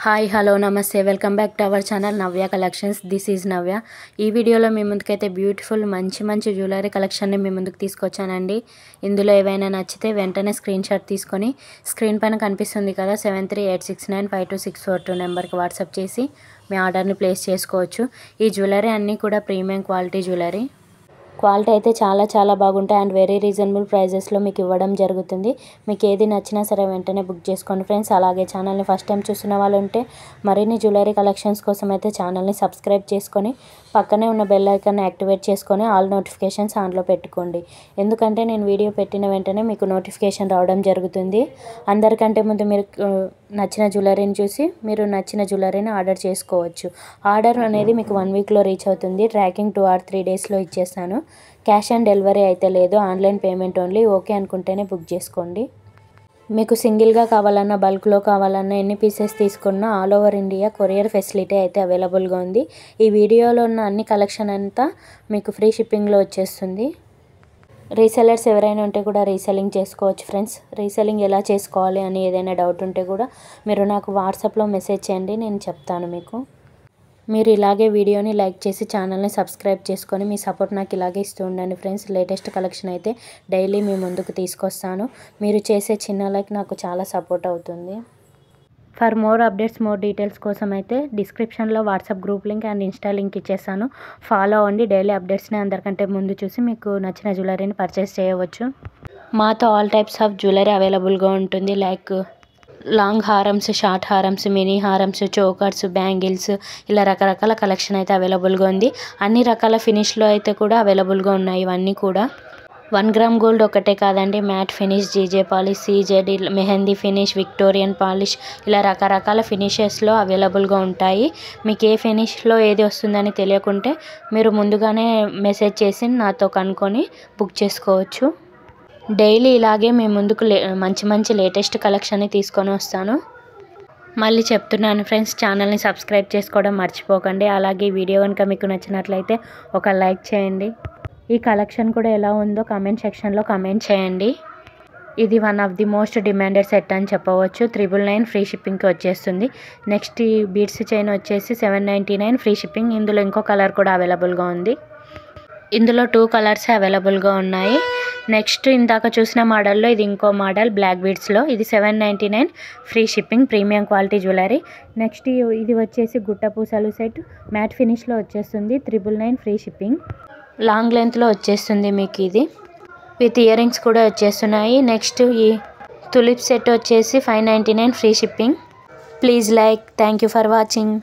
Hi hello నమస్తే welcome back to our channel Navya collections. This is Navya. ఈ వీడియోలో మీ ముందుకైతే బ్యూటిఫుల్ మంచి జ్యువెలరీ కలెక్షన్ని మీ ముందుకు తీసుకొచ్చానండి. ఇందులో ఏవైనా నచ్చితే వెంటనే స్క్రీన్ షాట్ తీసుకొని స్క్రీన్ పైన కనిపిస్తుంది కదా 7386952642 నెంబర్కి వాట్సాప్ చేసి మీ ఆర్డర్ని ప్లేస్ చేసుకోవచ్చు. ఈ జ్యువెలరీ అన్నీ కూడా ప్రీమియం క్వాలిటీ జ్యువెలరీ. క్వాలిటీ అయితే చాలా బాగుంటాయి అండ్ వెరీ రీజనబుల్ ప్రైజెస్లో మీకు ఇవ్వడం జరుగుతుంది. మీకు ఏది నచ్చినా సరే వెంటనే బుక్ చేసుకోండి ఫ్రెండ్స్. అలాగే ఛానల్ని ఫస్ట్ టైం చూసిన వాళ్ళు ఉంటే మరిన్ని జ్యువెలరీ కలెక్షన్స్ కోసం అయితే ఛానల్ని సబ్స్క్రైబ్ చేసుకొని పక్కనే ఉన్న బెల్ ఐకాన్ని యాక్టివేట్ చేసుకొని ఆల్ నోటిఫికేషన్స్ ఆన్లో పెట్టుకోండి. ఎందుకంటే నేను వీడియో పెట్టిన వెంటనే మీకు నోటిఫికేషన్ రావడం జరుగుతుంది. అందరికంటే ముందు మీరు నచ్చిన జ్యువెలరీని చూసి మీరు నచ్చిన జ్యువెలరీని ఆర్డర్ చేసుకోవచ్చు. ఆర్డర్ అనేది మీకు 1 వీక్లో రీచ్ అవుతుంది. ట్రాకింగ్ 2 or 3 డేస్లో ఇచ్చేస్తాను. క్యాష్ ఆన్ డెలివరీ అయితే లేదు, ఆన్లైన్ పేమెంట్ ఓన్లీ. ఓకే అనుకుంటేనే బుక్ చేసుకోండి. మీకు సింగిల్గా కావాలన్నా బల్క్లో కావాలన్నా ఎన్ని పీసెస్ తీసుకున్నా all over India courier facility అయితే అవైలబుల్గా ఉంది. ఈ వీడియోలో ఉన్న అన్ని కలెక్షన్ అంతా మీకు ఫ్రీ షిప్పింగ్లో వచ్చేస్తుంది. రీసెలర్స్ ఎవరైనా ఉంటే కూడా రీసెల్లింగ్ చేసుకోవచ్చు ఫ్రెండ్స్. రీసెల్లింగ్ ఎలా చేసుకోవాలి అని ఏదైనా డౌట్ ఉంటే కూడా మీరు నాకు వాట్సాప్లో మెసేజ్ చేయండి, నేను చెప్తాను మీకు. మీరు ఇలాగే వీడియోని లైక్ చేసి ఛానల్ని సబ్స్క్రైబ్ చేసుకొని మీ సపోర్ట్ నాకు ఇలాగే ఇస్తూ ఉండండి ఫ్రెండ్స్. లేటెస్ట్ కలెక్షన్ అయితే డైలీ మీ ముందుకు తీసుకొస్తాను. మీరు చేసే చిన్న లైక్ నాకు చాలా సపోర్ట్ అవుతుంది. For more updates more details కోసం అయితే డిస్క్రిప్షన్లో WhatsApp group link and Insta link ఇచ్చేస్తాను. ఫాలో అవ్వండి. డైలీ అప్డేట్స్ని అందరికంటే ముందు చూసి మీకు నచ్చిన జ్యువెలరీని పర్చేస్ చేయవచ్చు. మాతో ఆల్ టైప్స్ ఆఫ్ జ్యువెలరీ అవైలబుల్గా ఉంటుంది. లైక్ లాంగ్ హారమ్స్, షార్ట్ హారమ్స్, మినీ హారమ్స్, చోకర్స్, బ్యాంగిల్స్, ఇలా రకరకాల కలెక్షన్ అయితే అవైలబుల్గా ఉంది. అన్ని రకాల ఫినిష్లో అయితే కూడా అవైలబుల్గా ఉన్నాయి. ఇవన్నీ కూడా 1 గ్రామ్ గోల్డ్ ఒకటే కాదండి, matte finish, GJ polish, CZ, mehndi finish, Victorian polish, ఇలా రకరకాల ఫినిషెస్లో అవైలబుల్గా ఉంటాయి. మీకు ఏ ఫినిష్లో ఏది వస్తుందని తెలియకుంటే మీరు ముందుగానే మెసేజ్ చేసి నాతో కనుక్కొని బుక్ చేసుకోవచ్చు. డైలీ ఇలాగే మీ ముందుకు మంచి లేటెస్ట్ కలెక్షన్ని తీసుకొని వస్తాను. మళ్ళీ చెప్తున్నాను ఫ్రెండ్స్, ఛానల్ని సబ్స్క్రైబ్ చేసుకోవడం మర్చిపోకండి. అలాగే వీడియో కనుక మీకు నచ్చినట్లయితే ఒక లైక్ చేయండి. ఈ కలెక్షన్ కూడా ఎలా ఉందో కామెంట్ సెక్షన్లో కామెంట్ చేయండి. ఇది one of the most demanded set అని చెప్పవచ్చు. 999 ఫ్రీ షిప్పింగ్కి వచ్చేస్తుంది. నెక్స్ట్ ఈ బీడ్స్ చైన్ వచ్చేసి 799 ఫ్రీ షిప్పింగ్. ఇందులో ఇంకో కలర్ కూడా అవైలబుల్గా ఉంది. ఇందులో 2 కలర్స్ అవైలబుల్గా ఉన్నాయి. నెక్స్ట్ ఇందాక చూసిన మోడల్లో ఇది ఇంకో మోడల్ బ్లాక్ బీడ్స్లో. ఇది 799 free shipping, premium quality jewellery. Next ఇది వచ్చేసి గుట్ట పూసలు సెట్ మ్యాట్ ఫినిష్లో వచ్చేస్తుంది. 999 ఫ్రీ షిప్పింగ్. లాంగ్ లెంత్లో వచ్చేస్తుంది మీకు ఇది. విత్ ఇయర్ రింగ్స్ కూడా వచ్చేస్తున్నాయి. నెక్స్ట్ ఈ తులిప్ సెట్ వచ్చేసి 599 free shipping. Please like. Thank you for watching.